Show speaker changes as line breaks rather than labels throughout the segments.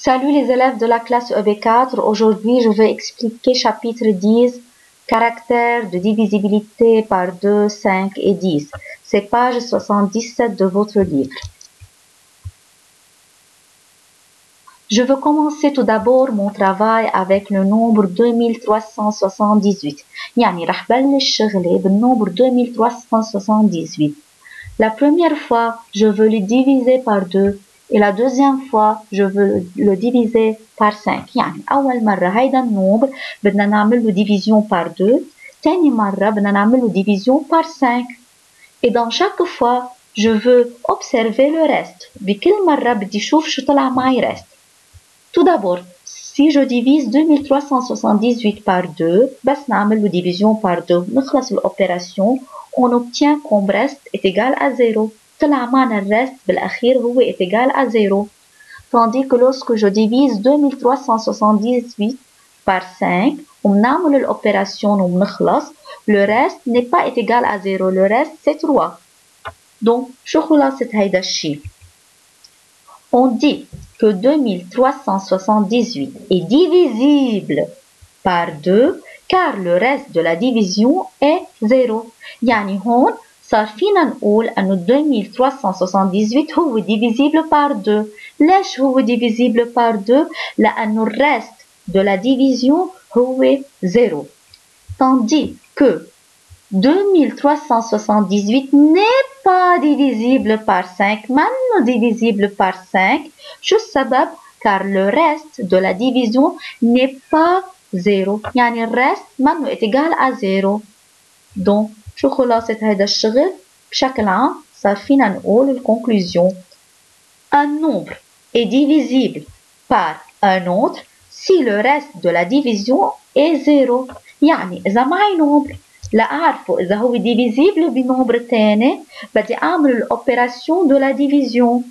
Salut les élèves de la classe EB4. Aujourd'hui, je vais expliquer chapitre 10, caractères de divisibilité par 2, 5 et 10. C'est page 77 de votre livre. Je veux commencer tout d'abord mon travail avec le nombre 2378. يعني رح بلش شغلي بالنمبر 2378. La première fois, je veux le diviser par 2 et la deuxième fois, je veux le diviser par 5. يعني أول مرة هيدا النمبر بدنا نعمل له division par 2. تاني مرة بدنا نعمل له division par 5. Et dans chaque fois, je veux observer le reste. بكل مرة بدي شوف شو طلع معي reste. Tout d'abord, si je divise 2378 par 2, بس نعمل له division par 2 نخلص l'opération, on obtient comme reste est égal à 0. طلع معنا الرست بالأخير هو est égal à 0. Tandis que lorsque je divise 2378 par 5, وبنعمل l'opération وبنخلص, le reste n'est pas est égal à 0. Le reste c'est 3. Donc, شو خلاصة هيدا الشي؟ On dit que 2378 est divisible par 2 car le reste de la division est 0. يعني هون صار فينا نقول أنه 2378 هو divisible par 2. ليش هو divisible par 2؟ لأنه le reste de la division هو 0. Tandis que 2378 n'est pas divisible par 5. Maintenant divisible par 5. شو السبب؟ car le reste de la division n'est pas 0. يعني الرست منه est égal à 0. Donc شو خلاصة هذا الشغل؟ بشكل عام صار فينا نقول الconclusion. Un nombre est divisible par un autre si le reste de la division est 0. يعني إذا معي nombre لأعرفه إذا هو divisible بنمبر تاني بدي أعمل الأوبيراسيون دو لا ديفيزيون.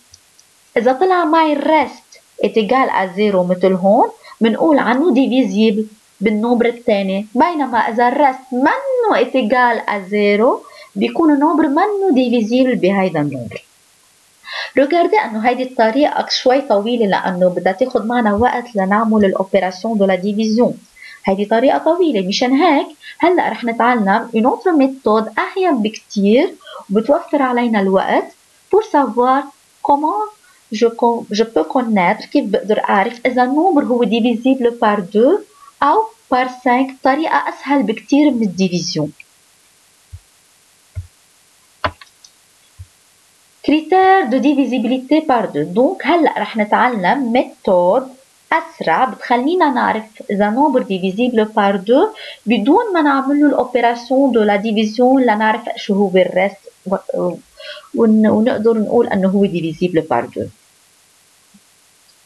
إذا طلع معي الرست est égal à 0 مثل هون بنقول عنه divisible بالنمبر التاني. بينما إذا الرست منه est égal à 0 بيكون النمبر منه divisible بهيدا النمبر. Regardez أنه هيدي الطريقة شوي طويلة لأنه بدها تاخد معنا وقت لنعمل الأوبيراسيون دو لا ديفيزيون. هيدي طريقة طويلة مشان هيك هلأ رح نتعلم une autre méthode أحيان بكتير وبتوفر علينا الوقت pour savoir comment je peux connaître كيف بقدر أعرف إذا النمبر هو divisible par 2 أو par 5 طريقة أسهل بكتير من الديفيزيون. Critères de divisibilité par 2. Donc هلأ رح نتعلم méthode أسرع بتخلينا نعرف إذا نمبر divisible par 2 بدون ما نعمل له الأوبيراسيون دو لا ديفيزيون لنعرف شو هو الرست ونقدر نقول أنه هو divisible par 2.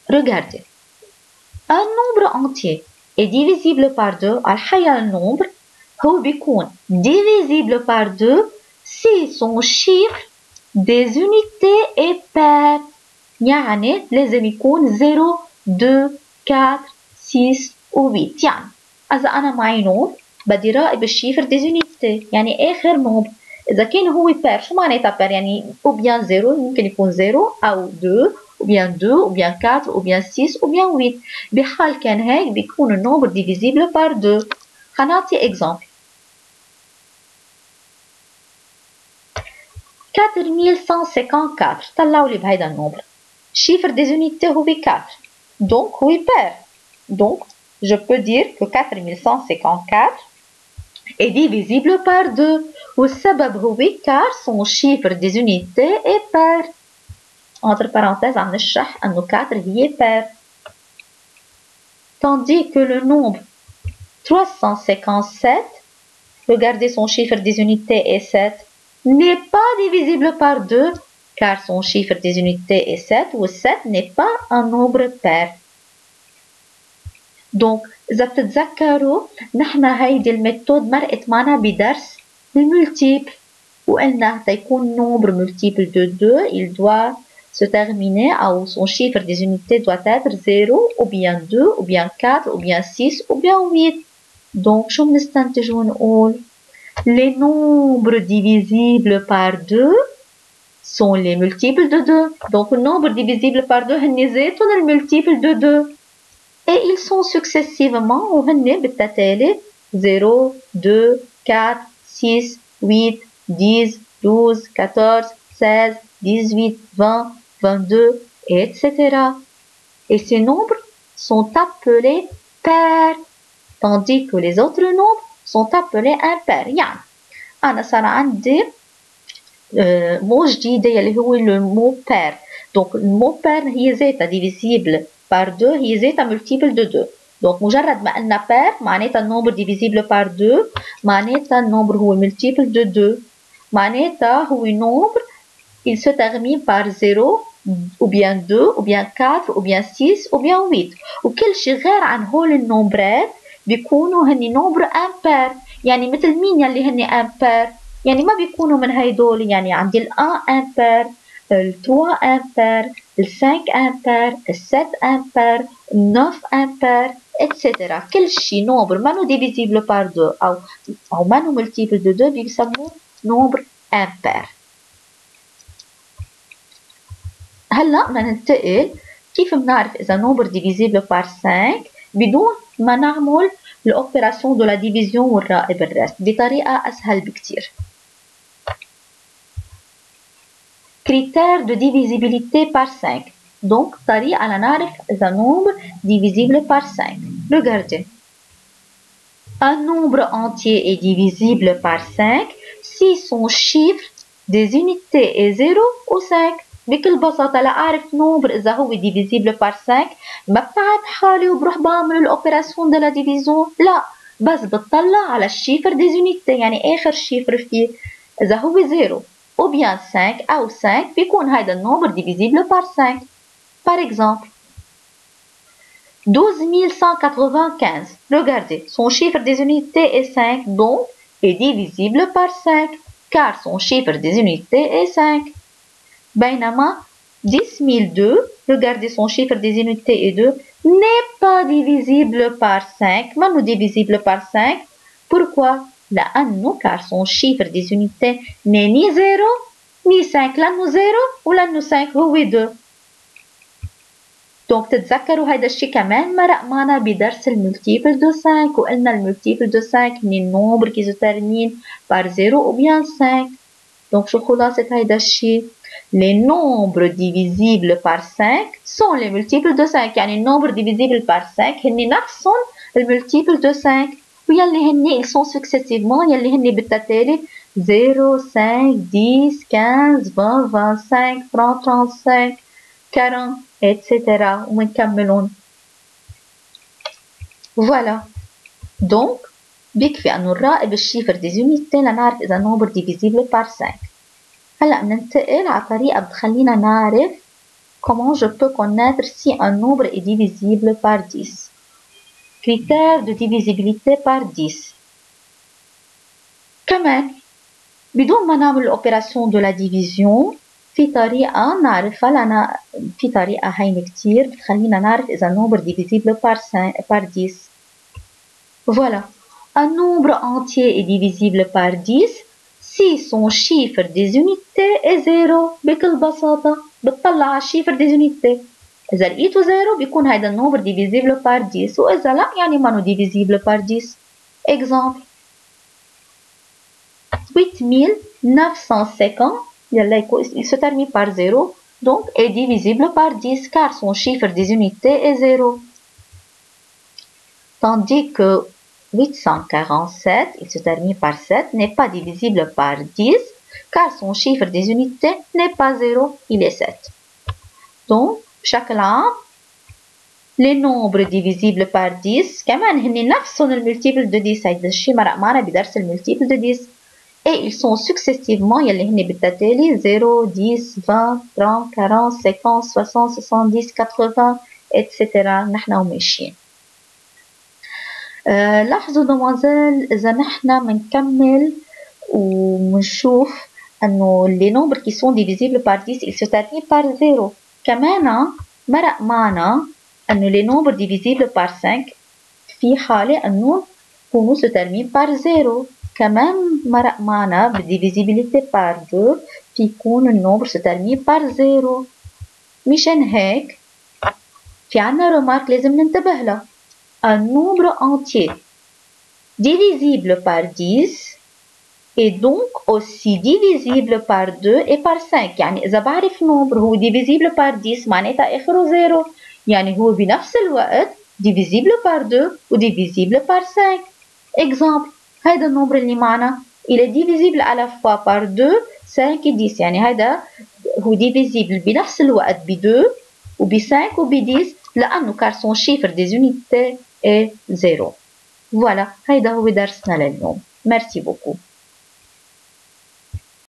Regardez. Un nombre entier est divisible par 2 على الحقيقة النمبر هو بيكون divisible par 2 si son chiffre des unités est pair. يعني لازم يكون 0 2 4 6 و 8. يعني إذا أنا معي نمبر بدي راقب الشيفر des unités يعني آخر نمبر. إذا كان هو بير شو معناتها بير؟ يعني ou bien 0 ممكن يكون 0 أو 2 ou bien 2 ou bien 4 ou bien 6 ou bien 8. بحال كان هيك بيكون النمبر divisible par 2. خلينا نعطي exemple. 4154 طلعوا لي بهيدا النمبر. Chiffre des unités هو 4. Donc هو pair. Donc je peux dire que 4154 est divisible par 2. والسبب هو car son chiffre des unités est pair. Entre parenthèses عم نشرح أنه 4 هي pair. Tandis que le nombre 357, regardez son chiffre des unités est 7, n'est pas divisible par 2 car son chiffre des unités est 7 ou 7 n'est pas un nombre pair. Donc, إذا بتتذكروا نحن هيدي الميثود مرقت معنا بدرس المultiple وقلنا تيكون nombre multiple de 2 il doit se terminer ou son chiffre des unités doit être 0 ou bien 2 ou bien 4 ou bien 6 ou bien 8. Donc, شو بنستنتج ونقول؟ Les nombres divisibles par 2 sont les multiples de 2. Donc, le nombre divisible par 2 est le multiple de 2. Et ils sont successivement au 0, 2, 4, 6, 8, 10, 12, 14, 16, 18, 20, 22, etc. Et ces nombres sont appelés pairs, tandis que les autres nombres sont appelés impairs. يعني أنا صار عندي mot جديد اللي هو le mot pair. Donc le mot pair هي ذاتها divisible par 2 هي ذاتها multiple de 2. Donc مجرد ما قلنا pair معناتها النمبر divisible par 2 معناتها النمبر هو multiple de 2 معناتها هو nombre il se termine par 0 ou bien 2 ou bien 4 ou bien 6 ou bien 8 وكل شيء غير عن هول النمبرات بيكونوا هني نمبر امبير. يعني مثل مين يلي هني امبير؟ يعني ما بيكونوا من هيدول. يعني عندي ال 1 امبير، ال 3 امبير، ال 5 امبير، ال 7 امبير، ال 9 امبير etc. كل شيء نمبر مانو divisible par 2 او مانو multiple de 2 بيسموه نمبر امبير. هلا بدنا ننتقل كيف بنعرف اذا نمبر divisible par 5 بدون ما نعمل l'opération de la division والرائب الرست بطريقة أسهل بكتير. Critère de divisibilité par 5. Donc طريقة لنعرف إذا nombre divisible par 5. Regardez. Un nombre entier est divisible par 5 si son chiffre des unités est 0 ou 5. بكل بساطة لأعرف نومبر إذا هو divisible par 5 ما بتعب حالي وبروح بعمل الأوبراسيون de la division. لا، بس بتطلع على الشيفر des unités يعني آخر شيفر فيه. إذا هو 0 ou bien 5 أو 5 بيكون هيدا النومبر divisible par 5. Par exemple 12195. Regardez, son chiffre des unités est 5 donc est divisible par 5 car son chiffre des unités est 5. بينما 10002, regardez son chiffre des unités est 2, n'est pas divisible par 5. ما divisible par 5. Pourquoi? لأنه car son chiffre des unités n'est ni 0 ni 5. لأنه 0 ولأنه 5 هو 2. Donc تتذكروا هيدا الشيء كمان مرق معنا بدرس المultiple de 5 وقلنا المultiple de 5 هن النمبر qui se termine par 0 ou bien 5. Donc شو خلاصة هيدا الشيء؟ Les nombres divisibles par 5 sont les multiples de 5. يعني النمبر divisible par 5 هن نفسهم المultiple de 5 ويلي هن ils sont successivement يلي هن بالتتالي 0 5 10 15 20 25 30 35 40 etc. ومنكملون. Voilà. Donc بيكفي انه نراقب الشيفر des unités لنعرف اذا النمبر divisible par 5. هلا بننتقل على طريقة بتخلينا نعرف comment je peux connaître si un nombre est divisible par 10. Critère de divisibilité par 10. كمان بدون ما نعمل l'opération de la division في طريقة نعرفها لنا في طريقة هينة كتير بتخلينا نعرف إذا النمبر divisible par 10. Voilà. Un nombre entier est divisible par 10 si son chiffre des unités est 0. بكل بساطة بتطلع على الشيفر des unités. إذا لقيته 0 بيكون هيدا النمبر divisible par 10 وإذا لا يعني مانو divisible par 10. Exemple 8950 il se termine par 0 donc est divisible par 10 car son chiffre des unités est 0. Tandis que 847 il se termine par 7 n'est pas divisible par 10 car son chiffre des unités n'est pas 0 il est 7. Donc بشكل عام les nombres divisibles par 10 كمان هن نفسهم المultiple de 10. هيدا الشيء مرق معنا بدرس المultiple de 10 et ils sont successivement يلي هن بالتتالي 0 10 20 30 40 50 60 70 80 etc. نحن وماشيين. لاحظوا دموازيل إذا نحن منكمل ومنشوف أنه les nombres qui sont divisibles par 10 ils se terminent par 0. كمان مرق معنا أنه les nombres divisibles par 5 في حالة أنه يكونوا se terminent par 0. كمان مرق معنا بالdivisibilité par 2 فيكون النمبر se termine par 0. مشان هيك في عنا remarque لازم ننتبه لها. Un nombre entier divisible par 10 est donc aussi divisible par 2 et par 5. يعني إذا بعرف نمبر هو divisible par 10 معناتها آخره 0. يعني هو بنفس الوقت divisible par 2 و divisible par 5. Exemple هيدا النمبر اللي معنا il est divisible à la fois par 2 5 et 10. يعني هيدا هو divisible بنفس الوقت ب 2 وب 5 وب 10 لأنه car son chiffre des unités est 0. Voilà هيدا هو درسنا لليوم. Merci beaucoup.